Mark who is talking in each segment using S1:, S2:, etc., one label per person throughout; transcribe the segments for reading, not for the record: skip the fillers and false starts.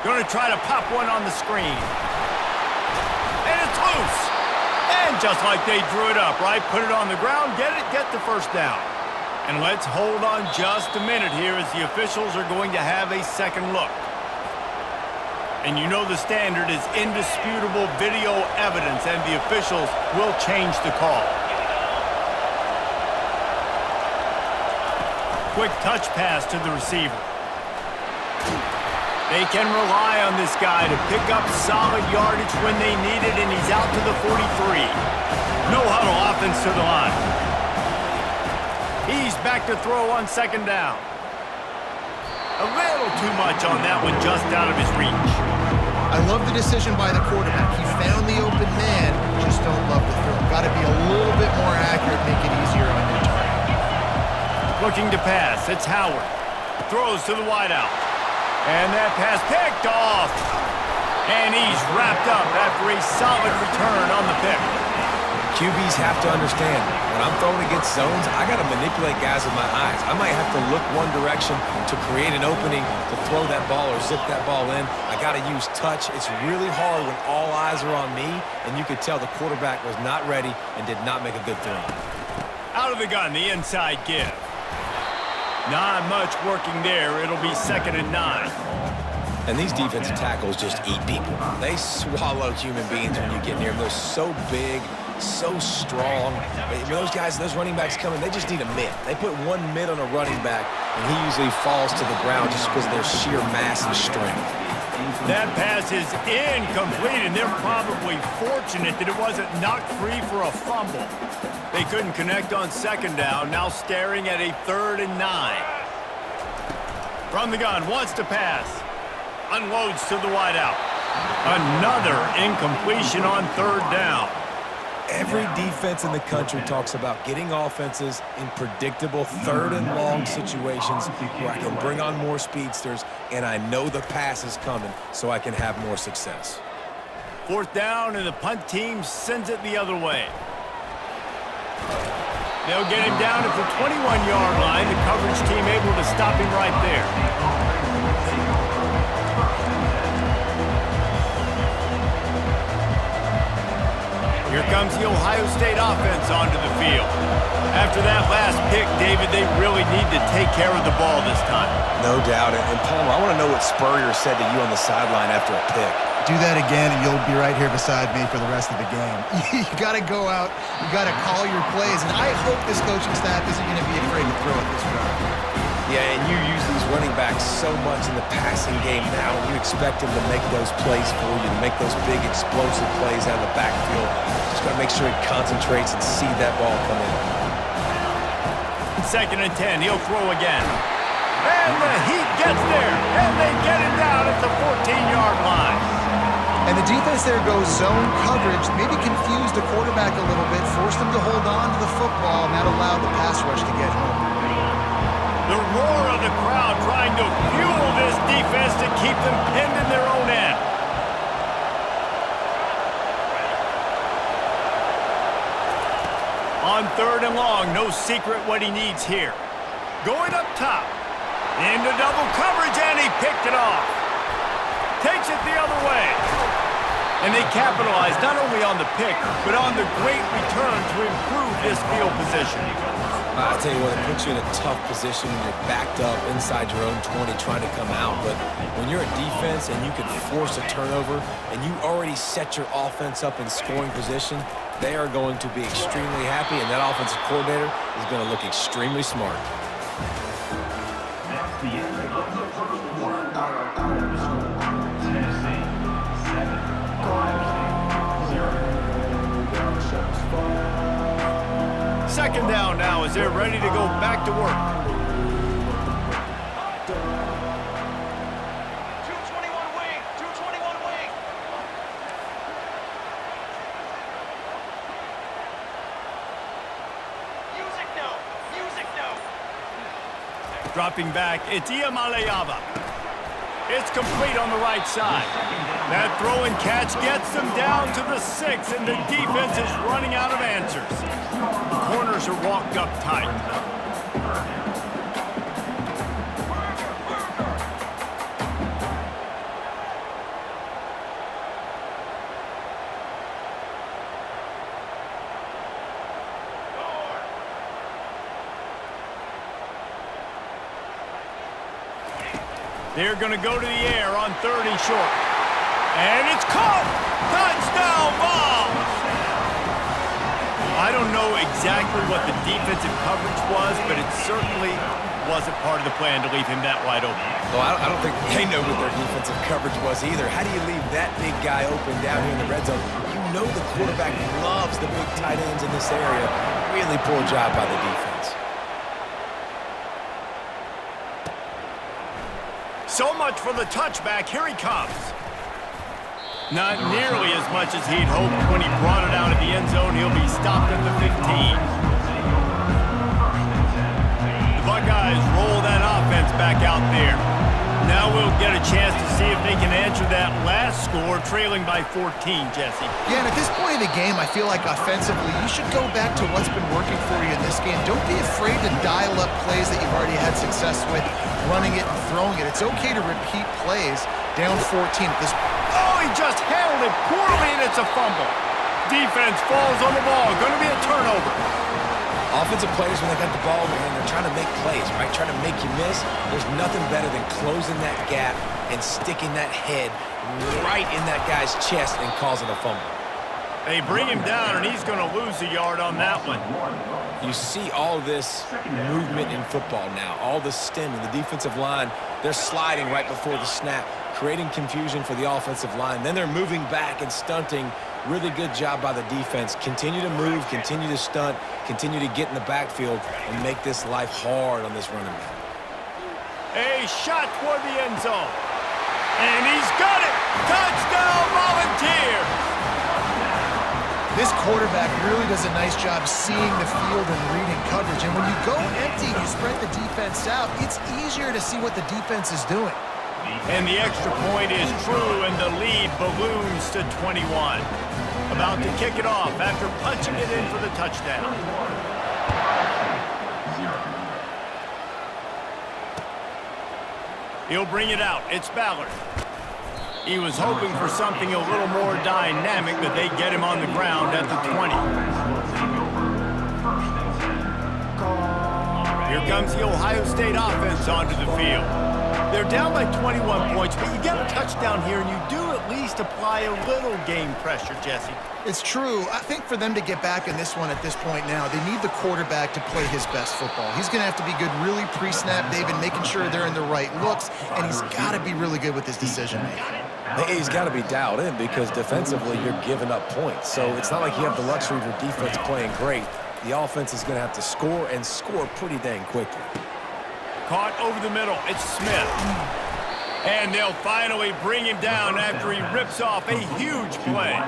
S1: Going to try to pop one on the screen. And it's loose. And just like they drew it up, right? Put it on the ground, get the first down. And let's hold on just a minute here as the officials are going to have a second look. And you know the standard is indisputable video evidence, and the officials will change the call. Quick touch pass to the receiver. They can rely on this guy to pick up solid yardage when they need it, and he's out to the 43. No huddle offense to the line. He's back to throw on second down. A little too much on that one, just out of his reach.
S2: I love the decision by the quarterback. He found the open man, just don't love the throw. Got to be a little bit more accurate, make it easier on your target.
S1: Looking to pass, it's Howard. Throws to the wideout. And that pass picked off. And he's wrapped up after a solid return on the pick.
S3: QBs have to understand, when I'm throwing against zones, I got to manipulate guys with my eyes. I might have to look one direction to create an opening to throw that ball or zip that ball in. I got to use touch. It's really hard when all eyes are on me, and you could tell the quarterback was not ready and did not make a good throw.
S1: Out of the gun, the inside give. Not much working there. It'll be 2nd and 9.
S3: And these defensive tackles just eat people. They swallow human beings when you get near them. They're so big, so strong. Those guys, those running backs coming, they just need a mid. They put one mid on a running back, and he usually falls to the ground just because of their sheer mass and strength.
S1: That pass is incomplete, and they're probably fortunate that it wasn't knocked free for a fumble. They couldn't connect on second down, now staring at a 3rd and 9. From the gun, wants to pass. Unloads to the wideout. Another incompletion on 3rd down.
S3: Every defense in the country talks about getting offenses in predictable 3rd and long situations where I can bring on more speedsters and I know the pass is coming so I can have more success.
S1: 4th down, and the punt team sends it the other way. They'll get him down at the 21-yard line. The coverage team able to stop him right there. Here comes the Ohio State offense onto the field. After that last pick, David, they really need to take care of the ball this time.
S3: No doubt. And Palmer, I want to know what Spurrier said to you on the sideline after a pick.
S2: Do that again, and you'll be right here beside me for the rest of the game. You got to go out. You got to call your plays, and I hope this coaching staff isn't going to be afraid to throw it this way.
S3: Yeah, and you use these running backs so much in the passing game now, and you expect them to make those plays for you, to make those big explosive plays out of the backfield. Just got to make sure he concentrates and see that ball come in.
S1: 2nd and 10, he'll throw again. And the Heat gets there, and they get him down at the 14-yard line.
S2: And the defense there goes zone coverage, maybe confused the quarterback a little bit, forced him to hold on to the football, and that allowed the pass rush to get home.
S1: The roar of the crowd trying to fuel this defense to keep them pinned in their own end. On 3rd and long, no secret what he needs here. Going up top, into double coverage, and he picked it off. Takes it the other way. And they capitalize not only on the pick, but on the great return to improve this field position.
S3: I tell you what, it puts you in a tough position when you're backed up inside your own 20 trying to come out. But when you're a defense and you can force a turnover and you already set your offense up in scoring position, they are going to be extremely happy, and that offensive coordinator is going to look extremely smart.
S1: Second down now as they're ready to go back to work.
S4: 221 wing, 221 wing. Music no.
S1: Dropping back, it's Iamaleava. It's complete on the right side. That throw and catch gets them down to the 6, and the defense is running out of answers. Corners are walked up tight. They're going to go to the air on 3rd and short. And it's caught! Touchdown ball! I don't know exactly what the defensive coverage was, but it certainly wasn't part of the plan to leave him that wide open.
S3: Well, I don't think they know what their defensive coverage was either. How do you leave that big guy open down here in the red zone? You know the quarterback loves the big tight ends in this area. Really poor job by the defense.
S1: So much for the touchback. Here he comes. Not nearly as much as he'd hoped when he brought it out of the end zone. He'll be stopped at the 15. The Buckeyes roll that offense back out there. Now we'll get a chance to see if they can answer that last score, trailing by 14, Jesse.
S2: Yeah, and at this point in the game, I feel like offensively, you should go back to what's been working for you in this game. Don't be afraid to dial up plays that you've already had success with, running it and throwing it. It's okay to repeat plays down 14 at this point.
S1: Oh, he just handled it poorly, and it's a fumble. Defense falls on the ball. Going to be a turnover.
S3: Offensive players, when they got the ball, man, they're trying to make plays, right? Trying to make you miss. There's nothing better than closing that gap and sticking that head right in that guy's chest and causing a fumble.
S1: They bring him down, and he's going to lose a yard on that one.
S3: You see all this movement in football now, all the stem in the defensive line. They're sliding right before the snap, creating confusion for the offensive line. Then they're moving back and stunting. Really good job by the defense. Continue to move, continue to stunt, continue to get in the backfield and make this life hard on this running back.
S1: A shot toward the end zone. And he's got it! Touchdown, Volunteers!
S2: This quarterback really does a nice job seeing the field and reading coverage. And when you go empty, you spread the defense out, it's easier to see what the defense is doing.
S1: And the extra point is true, and the lead balloons to 21. About to kick it off after punching it in for the touchdown. He'll bring it out. It's Ballard. He was hoping for something a little more dynamic, but they get him on the ground at the 20. Here comes the Ohio State offense onto the field. They're down by 21 points, but you get a touchdown here, and you do at least apply a little game pressure, Jesse.
S2: It's true. I think for them to get back in this one at this point now, they need the quarterback to play his best football. He's going to have to be good really pre-snap, David, making sure they're in the right looks, and he's got to be really good with his decision-making.
S3: He's got to be dialed in because defensively you're giving up points. So it's not like you have the luxury of your defense playing great. The offense is going to have to score and score pretty dang quickly.
S1: Caught over the middle. It's Smith. And they'll finally bring him down after he rips off a huge play.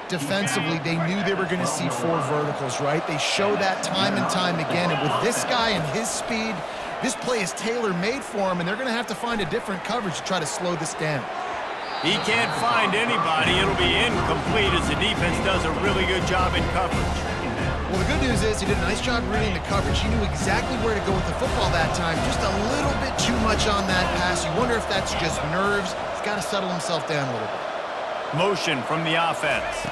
S2: Defensively, they knew they were going to see 4 verticals, right? They show that time and time again. And with this guy and his speed, this play is tailor-made for him, and they're going to have to find a different coverage to try to slow this down.
S1: He can't find anybody. It'll be incomplete as the defense does a really good job in coverage.
S2: Well, the good news is he did a nice job reading the coverage. He knew exactly where to go with the football that time. Just a little bit too much on that pass. You wonder if that's just nerves. He's got to settle himself down a little bit.
S1: Motion from the offense.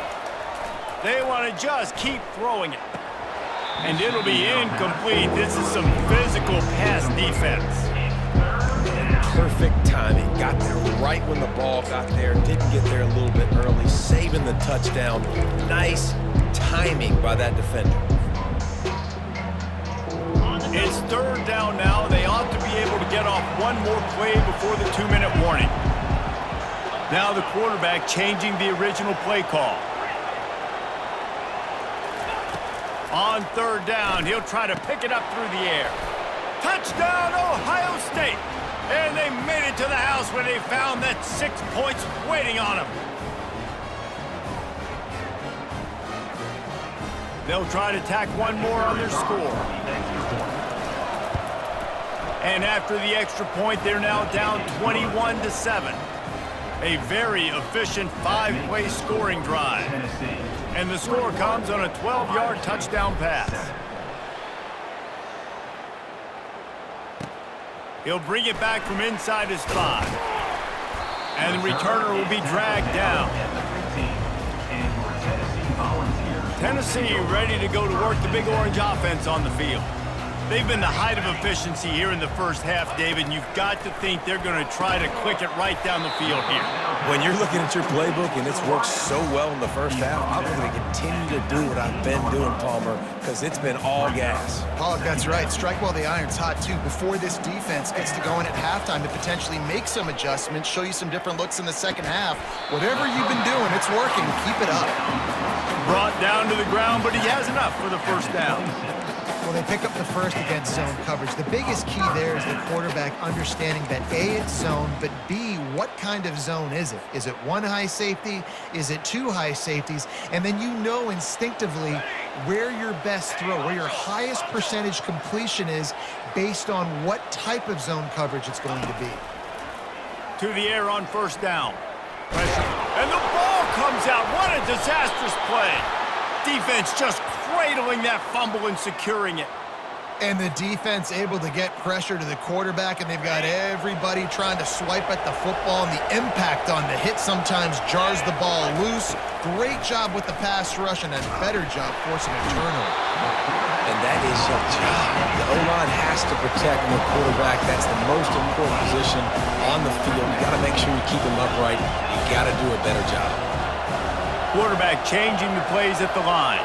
S1: They want to just keep throwing it. And it'll be incomplete. This is some physical pass defense.
S3: Perfect timing. Got there right when the ball got there. Didn't get there a little bit early. Saving the touchdown. Nice timing by that defender.
S1: It's 3rd down now. They ought to be able to get off one more play before the 2-minute warning. Now the quarterback changing the original play call. On 3rd down, he'll try to pick it up through the air. Touchdown, Ohio State! And they made it to the house where they found that 6 points waiting on them. They'll try to tack one more on their score. And after the extra point, they're now down 21-7. A very efficient 5-play scoring drive. And the score comes on a 12-yard touchdown pass. He'll bring it back from inside his 5. And the returner will be dragged down. Tennessee ready to go to work the Big Orange offense on the field. They've been the height of efficiency here in the first half, David, and you've got to think they're going to try to click it right down the field here.
S3: When you're looking at your playbook and it's worked so well in the first half, I'm going to continue to do what I've been doing, Palmer, because it's been all gas.
S2: Pollock, that's right. Strike while the iron's hot, too. Before this defense gets to going at halftime to potentially make some adjustments, show you some different looks in the second half. Whatever you've been doing, it's working. Keep it up.
S1: Brought down to the ground, but he has enough for the first down.
S2: Well, they pick up the first against zone coverage. The biggest key there is the quarterback understanding that A, it's zone, but B, what kind of zone is it? Is it one high safety? Is it two high safeties? And then you know instinctively where your best throw, where your highest percentage completion is based on what type of zone coverage it's going to be.
S1: To the air on first down. Pressure. And the ball comes out. What a disastrous play. Defense just cradling that fumble and securing it.
S2: And the defense able to get pressure to the quarterback, and they've got everybody trying to swipe at the football, and the impact on the hit sometimes jars the ball loose. Great job with the pass rush, and a better job forcing a turnover.
S3: And that is your job. The O-line has to protect the quarterback. That's the most important position on the field. You got to make sure you keep him upright. You got to do a better job.
S1: Quarterback changing the plays at the line.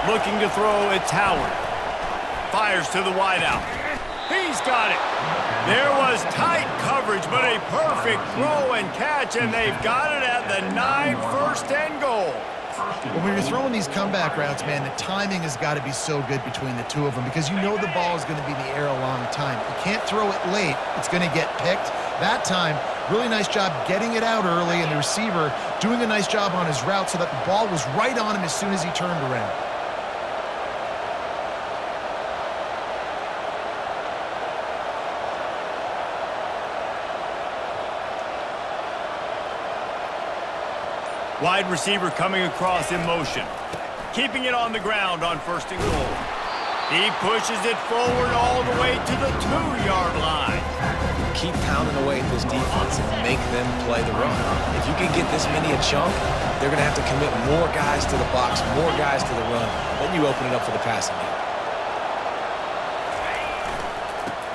S1: Looking to throw, it's Howard. Fires to the wideout. He's got it. There was tight coverage, but a perfect throw and catch, and they've got it at the 9, first and goal.
S2: When you're throwing these comeback routes, man, the timing has got to be so good between the two of them because you know the ball is going to be in the air a long time. You can't throw it late. It's going to get picked. That time, really nice job getting it out early, and the receiver doing a nice job on his route so that the ball was right on him as soon as he turned around.
S1: Wide receiver coming across in motion. Keeping it on the ground on first and goal. He pushes it forward all the way to the 2-yard line.
S3: Keep pounding away at this defense and make them play the run. If you can get this many a chunk, they're going to have to commit more guys to the box, more guys to the run. Then you open it up for the passing game.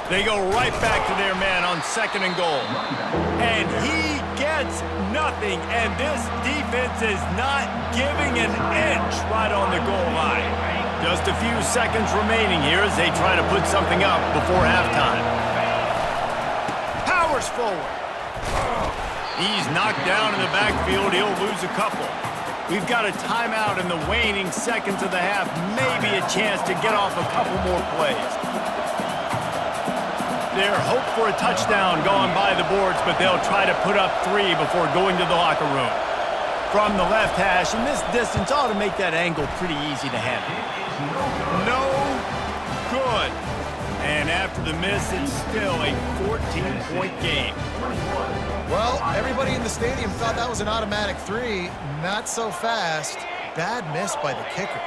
S1: They go right back to their man on second and goal. And he gets nothing, and this defense is not giving an inch right on the goal line. Just a few seconds remaining here as they try to put something up before halftime. Powers forward. He's knocked down in the backfield. He'll lose a couple. We've got a timeout in the waning seconds of the half. Maybe a chance to get off a couple more plays. Their hope for a touchdown going by the boards, but they'll try to put up 3 before going to the locker room. From the left hash, and this distance ought to make that angle pretty easy to handle. No good. And after the miss, it's still a 14-point game.
S2: Well, everybody in the stadium thought that was an automatic 3. Not so fast. Bad miss by the kicker.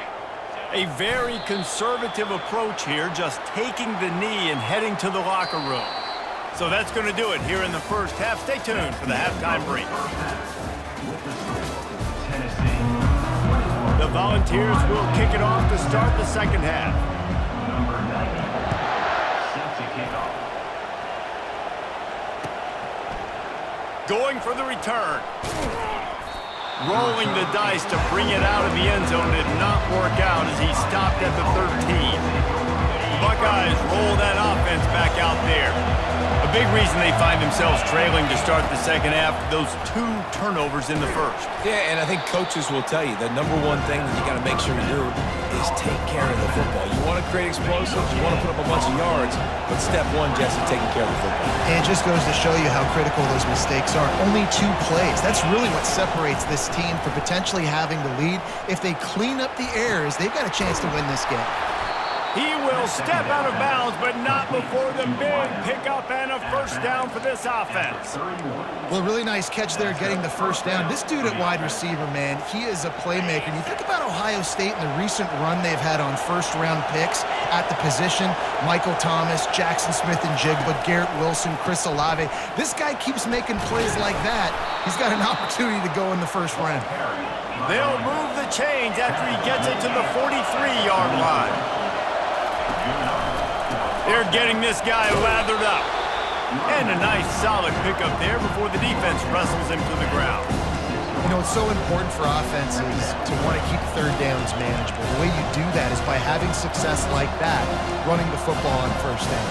S1: A very conservative approach here, just taking the knee and heading to the locker room. So that's going to do it here in the first half. Stay tuned for the halftime break. The Volunteers will kick it off to start the second half. Going for the return. Rolling the dice to bring it out of the end zone did not work out as he stopped at the 13. The Buckeyes roll that offense back out there. A big reason they find themselves trailing to start the second half, those 2 turnovers in the first.
S3: Yeah, and I think coaches will tell you the number one thing that you got to make sure you do is take care of the football. You want to create explosives, you want to put up a bunch of yards, but step one, Jesse, taking care of the football.
S2: And it just goes to show you how critical those mistakes are. Only 2 plays. That's really what separates this team from potentially having the lead. If they clean up the errors, they've got a chance to win this game.
S1: He will step out of bounds, but not before the big pickup and a first down for this offense.
S2: Well, really nice catch there getting the first down. This dude at wide receiver, man, he is a playmaker. And you think about Ohio State and the recent run they've had on first-round picks at the position. Michael Thomas, Jackson Smith and Jigba, Garrett Wilson, Chris Olave. This guy keeps making plays like that. He's got an opportunity to go in the first round.
S1: They'll move the chains after he gets it to the 43-yard line. They're getting this guy lathered up. And a nice solid pickup there before the defense wrestles him to the ground.
S2: You know, it's so important for offenses to want to keep third downs manageable. The way you do that is by having success like that, running the football on first down.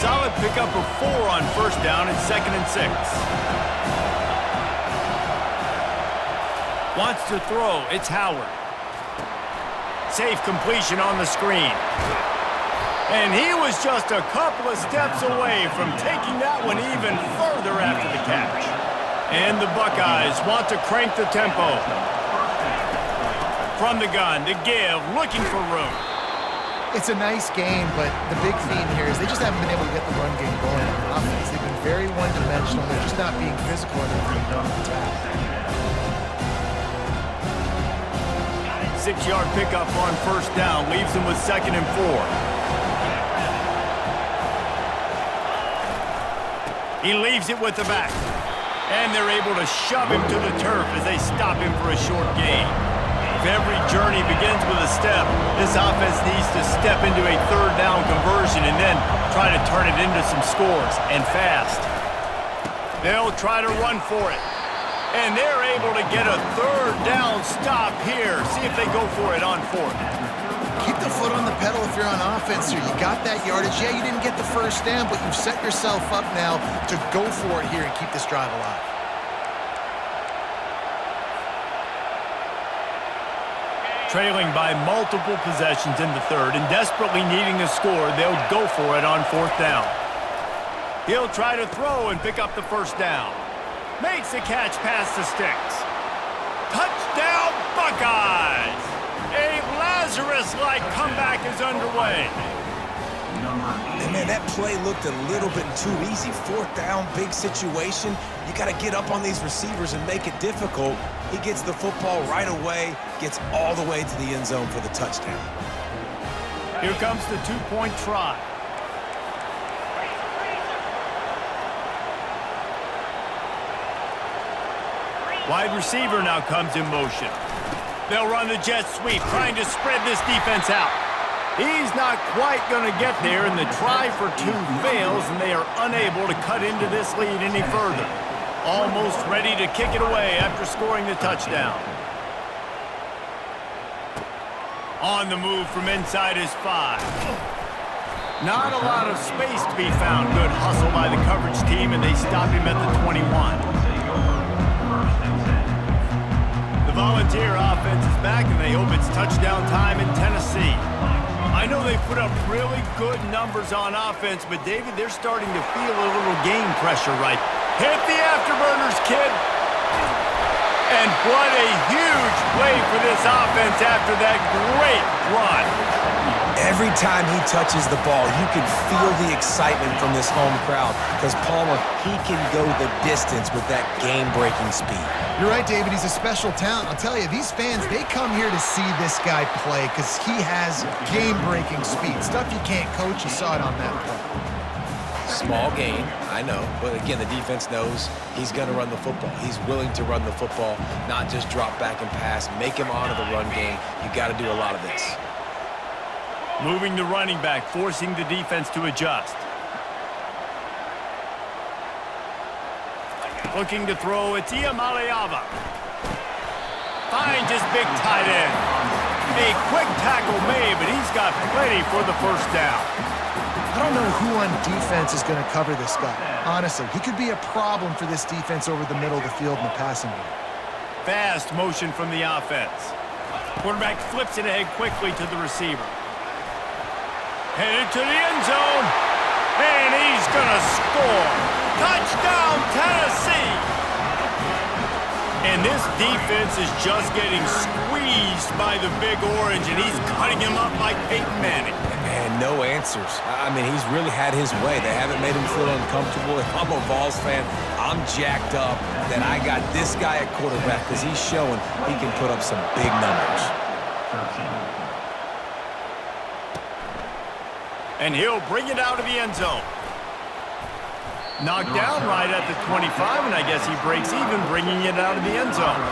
S1: Solid pickup of 4 on first down and 2nd and 6. Wants to throw. It's Howard. Safe completion on the screen. And he was just a couple of steps away from taking that one even further after the catch. And the Buckeyes want to crank the tempo. From the gun, the give, looking for room.
S2: It's a nice game, but the big theme here is they just haven't been able to get the run game going on offense. They've been very one-dimensional. They're just not being physical enough when they're on attack.
S1: 6-yard pickup on first down leaves him with 2nd and 4. He leaves it with the back. And they're able to shove him to the turf as they stop him for a short gain. If every journey begins with a step, this offense needs to step into a third down conversion and then try to turn it into some scores, and fast. They'll try to run for it. And they're able to get a third down stop here. See if they go for it on 4th.
S2: Keep the foot on the pedal if you're on offense here. You got that yardage. Yeah, you didn't get the first down, but you've set yourself up now to go for it here and keep this drive alive.
S1: Trailing by multiple possessions in the 3rd and desperately needing a score, they'll go for it on 4th down. He'll try to throw and pick up the first down. Makes the catch past the sticks. Touchdown, Buckeyes! A Lazarus-like comeback is underway.
S3: And man, that play looked a little bit too easy. 4th down, big situation. You got to get up on these receivers and make it difficult. He gets the football right away, gets all the way to the end zone for the touchdown.
S1: Here comes the 2-point try. Wide receiver now comes in motion. They'll run the jet sweep, trying to spread this defense out. He's not quite going to get there, and the try for 2 fails, and they are unable to cut into this lead any further. Almost ready to kick it away after scoring the touchdown. On the move from inside his 5. Not a lot of space to be found. Good hustle by the coverage team, and they stop him at the 21. The Volunteer offense is back, and they hope it's touchdown time in Tennessee. I know they put up really good numbers on offense, but, David, they're starting to feel a little game pressure, right? Hit the afterburners, kid! And what a huge play for this offense after that great run.
S3: Every time he touches the ball, you can feel the excitement from this home crowd because Palmer, he can go the distance with that game-breaking speed.
S2: You're right, David. He's a special talent. I'll tell you, these fans, they come here to see this guy play because he has game-breaking speed. Stuff you can't coach. You saw it on that play.
S3: Small gain, I know. But again, the defense knows he's going to run the football. He's willing to run the football, not just drop back and pass, make him honor the run game. You got to do a lot of this.
S1: Moving the running back, forcing the defense to adjust. Looking to throw, it's Iamaleava. Finds his big tight end. A quick tackle made, but he's got plenty for the first down.
S2: I don't know who on defense is going to cover this guy. Honestly, he could be a problem for this defense over the middle of the field in the passing game.
S1: Fast motion from the offense. Quarterback flips it ahead quickly to the receiver. Headed to the end zone. And he's going to score. Touchdown, Tennessee! And this defense is just getting squeezed by the Big Orange, and he's cutting him up like Peyton Manning.
S3: And no answers. I mean, he's really had his way. They haven't made him feel uncomfortable. If I'm a Vols fan, I'm jacked up that I got this guy at quarterback because he's showing he can put up some big numbers.
S1: And he'll bring it out of the end zone. Knocked down right at the 25, and I guess he breaks even bringing it out of the end zone.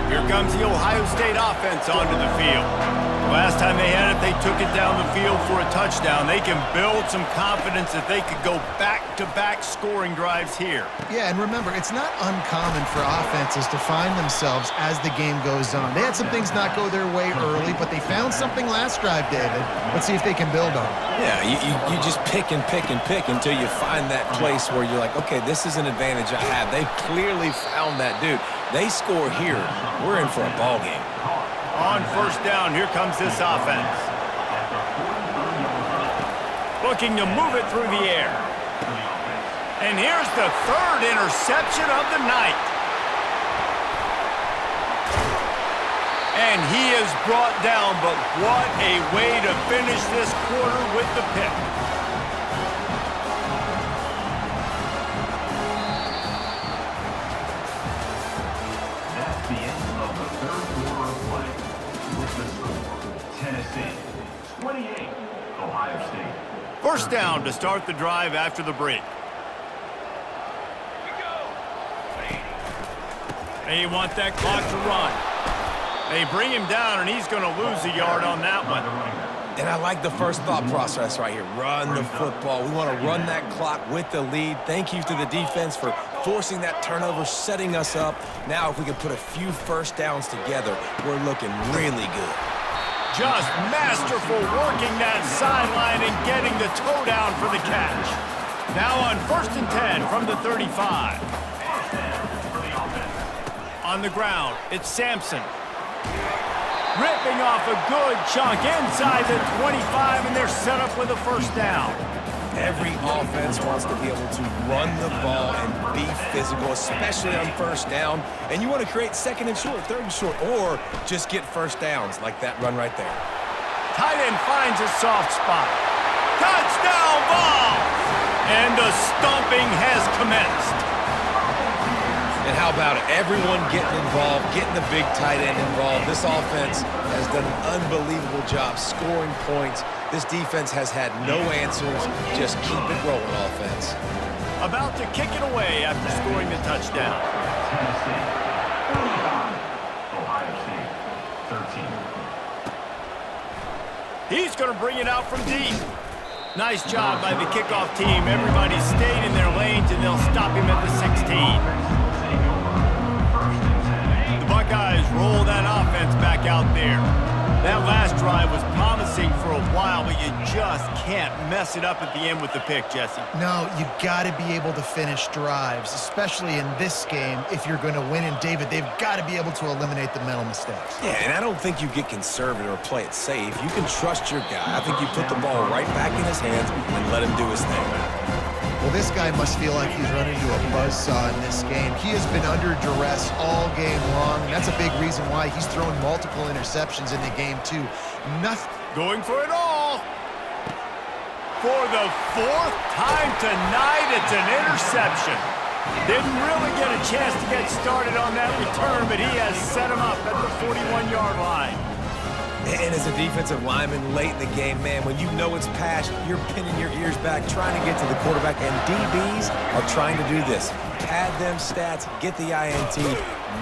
S1: Here comes the Ohio State offense onto the field. Last time they had it, they took it down the field for a touchdown. They can build some confidence that they could go back-to-back scoring drives here.
S2: Yeah, and remember, it's not uncommon for offenses to find themselves as the game goes on. They had some things not go their way early, but they found something last drive, David. Let's see if they can build on it.
S3: Yeah, you just pick and pick and pick until you find that place where you're like, okay, this is an advantage I have. They clearly found that dude. They score here, we're in for a ball game.
S1: On first down, here comes this offense. Looking to move it through the air. And here's the third interception of the night. And he is brought down, but what a way to finish this quarter with the pick. First down to start the drive after the break. They want that clock to run. They bring him down, and he's going to lose a yard on that one.
S3: And I like the first thought process right here. Run the football. We want to run that clock with the lead. Thank you to the defense for forcing that turnover, setting us up. Now if we can put a few first downs together, we're looking really good.
S1: Just masterful working that sideline and getting the toe down for the catch. Now on 1st and 10 from the 35. On the ground, it's Sampson. Ripping off a good chunk inside the 25, and they're set up with a first down.
S3: Every offense wants to be able to run the ball and be physical, especially on first down. And you want to create second and short, third and short, or just get first downs like that run right there.
S1: Tight end finds a soft spot. Touchdown ball! And the stomping has commenced.
S3: And how about it? Everyone getting involved, getting the big tight end involved. This offense has done an unbelievable job scoring points. This defense has had no answers. Just keep it rolling, offense.
S1: About to kick it away after scoring the touchdown. He's going to bring it out from deep. Nice job by the kickoff team. Everybody stayed in their lanes, and they'll stop him at the 16. The Buckeyes roll that offense back out there. That last drive was promising for a while, but you just can't mess it up at the end with the pick, Jesse.
S2: No, you got to be able to finish drives, especially in this game if you're going to win. And, David, they've got to be able to eliminate the mental mistakes.
S3: Yeah, and I don't think you get conservative or play it safe. You can trust your guy. I think you put the ball right back in his hands and let him do his thing.
S2: Well, this guy must feel like he's run into a buzzsaw in this game. He has been under duress all game long, and that's a big reason why he's thrown multiple interceptions in the game, too. Nothing.
S1: Going for it all. For the 4th time tonight, it's an interception. Didn't really get a chance to get started on that return, but he has set him up at the 41-yard line.
S3: And as a defensive lineman late in the game, man, when you know it's past, you're pinning your ears back, trying to get to the quarterback, and DBs are trying to do this. Pad them stats, get the INT.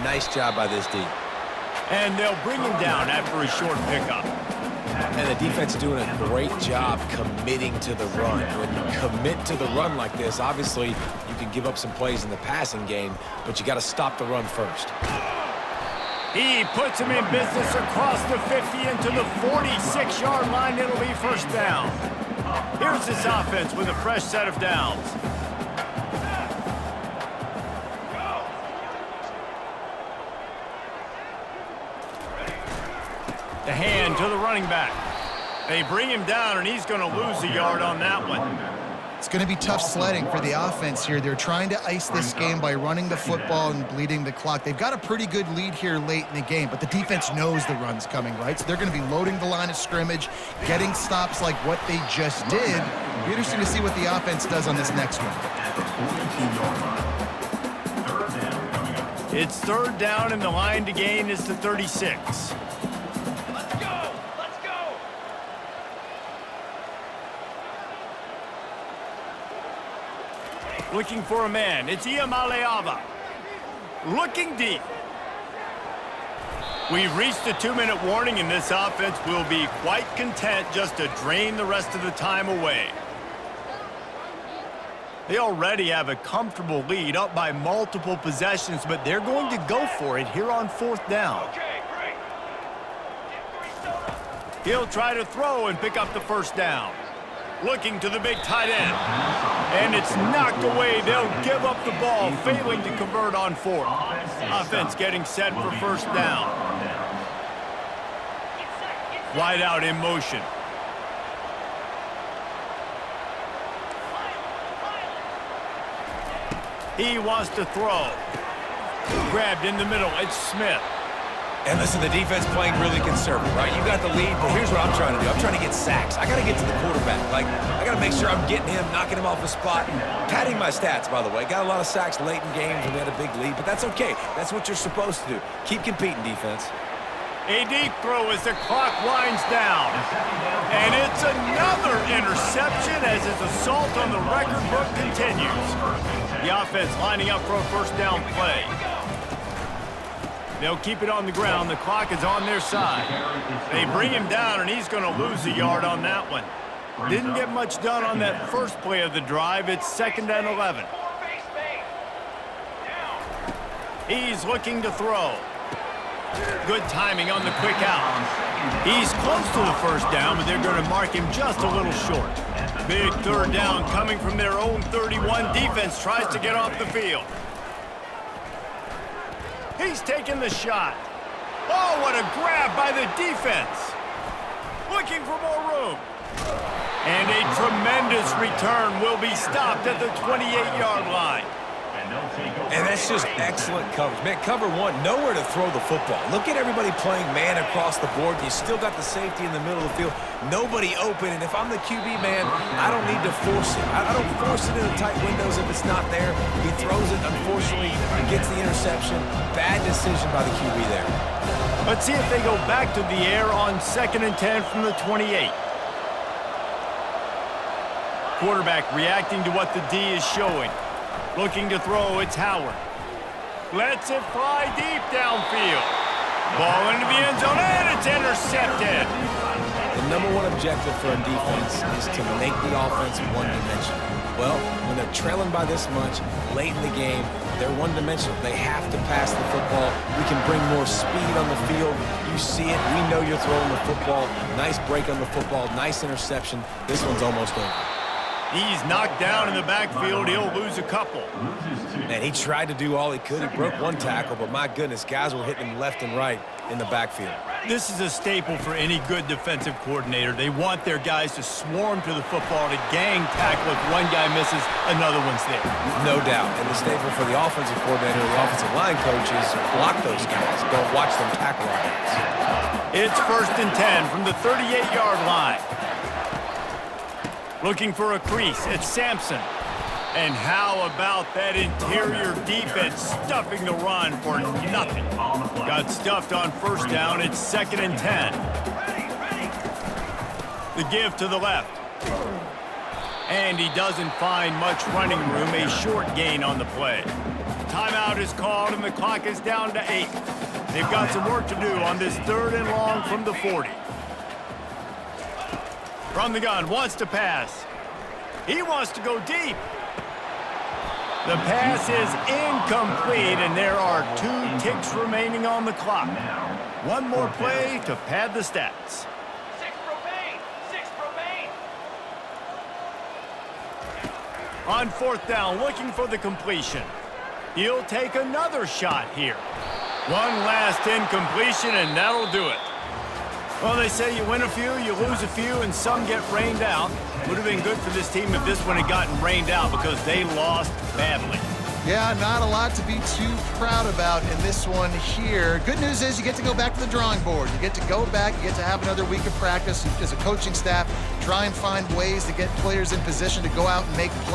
S3: Nice job by this D.
S1: And they'll bring him down after a short pickup.
S3: And the defense doing a great job committing to the run. When you commit to the run like this, obviously you can give up some plays in the passing game, but you got to stop the run first.
S1: He puts him in business across the 50 into the 46-yard line. It'll be first down. Here's this offense with a fresh set of downs. The hand to the running back. They bring him down, and he's going to lose a yard on that one.
S2: It's going to be tough sledding for the offense here. They're trying to ice this game by running the football and bleeding the clock. They've got a pretty good lead here late in the game, but the defense knows the run's coming, right? So they're going to be loading the line of scrimmage, getting stops like what they just did. It'll be interesting to see what the offense does on this next one.
S1: It's third down, and the line to gain is the 36.
S4: Let's go! Let's go!
S1: Looking for a man. It's Iamaleava. Looking deep. We've reached the 2-minute warning, and this offense will be quite content just to drain the rest of the time away. They already have a comfortable lead, up by multiple possessions, but they're going to go for it here on fourth down.
S4: Okay, great.
S1: He'll try to throw and pick up the first down. Looking to the big tight end. And it's knocked away. They'll give up the ball, failing to convert on fourth. Offense getting set for first down. Wide out in motion. He wants to throw. Grabbed in the middle. It's Smith.
S3: And listen, the defense playing really conservative, right? You got the lead, but here's what I'm trying to do. I'm trying to get sacks. I got to get to the quarterback. Like, I got to make sure I'm getting him, knocking him off the spot. Padding my stats, by the way. Got a lot of sacks late in games when we had a big lead, but that's okay. That's what you're supposed to do. Keep competing, defense.
S1: A deep throw as the clock winds down. And it's another interception as his assault on the record book continues. The offense lining up for a first down play. They'll keep it on the ground. The clock is on their side. They bring him down, and he's going to lose a yard on that one. Didn't get much done on that first play of the drive. It's 2nd and 11. He's looking to throw. Good timing on the quick out. He's close to the first down, but they're going to mark him just a little short. Big third down coming from their own 31. Defense tries to get off the field. He's taking the shot. Oh, what a grab by the defense. Looking for more room. And a tremendous return will be stopped at the 28-yard line.
S3: And that's just excellent coverage. Man, cover one, nowhere to throw the football. Look at everybody playing man across the board. You still got the safety in the middle of the field. Nobody open, and if I'm the QB, man, I don't need to force it. I don't force it in the tight windows if it's not there. He throws it, unfortunately, gets the interception. Bad decision by the QB there.
S1: Let's see if they go back to the air on 2nd and 10 from the 28. Quarterback reacting to what the D is showing. Looking to throw, it's Howard. Lets it fly deep downfield. Ball into the end zone, and it's intercepted.
S3: The number one objective for a defense is to make the offense one-dimensional. Well, when they're trailing by this much, late in the game, they're one-dimensional. They have to pass the football. We can bring more speed on the field. You see it. We know you're throwing the football. Nice break on the football. Nice interception. This one's almost over.
S1: He's knocked down in the backfield. He'll lose a couple.
S3: Man, he tried to do all he could. He broke one tackle, but my goodness, guys were hitting him left and right in the backfield.
S1: This is a staple for any good defensive coordinator. They want their guys to swarm to the football, to gang tackle. If one guy misses, another one's there.
S3: No doubt. And the staple for the offensive coordinator and the offensive line coach is block those guys. Don't watch them tackle our guys.
S1: It's 1st and 10 from the 38-yard line. Looking for a crease. It's Sampson. And how about that interior defense stuffing the run for nothing? Got stuffed on first down. It's 2nd and 10. The give to the left. And he doesn't find much running room. A short gain on the play. Timeout is called, and the clock is down to 8. They've got some work to do on this 3rd and long from the 40. From the gun, wants to pass. He wants to go deep. The pass is incomplete, and there are 2 ticks remaining on the clock. One more play to pad the stats.
S4: 6 remain. 6 remain.
S1: On 4th down, looking for the completion. He'll take another shot here. One last incompletion, and that'll do it. Well, they say you win a few, you lose a few, and some get rained out. Would have been good for this team if this one had gotten rained out because they lost badly.
S2: Yeah, not a lot to be too proud about in this one here. Good news is you get to go back to the drawing board. You get to go back, you get to have another week of practice as a coaching staff, try and find ways to get players in position to go out and make plays.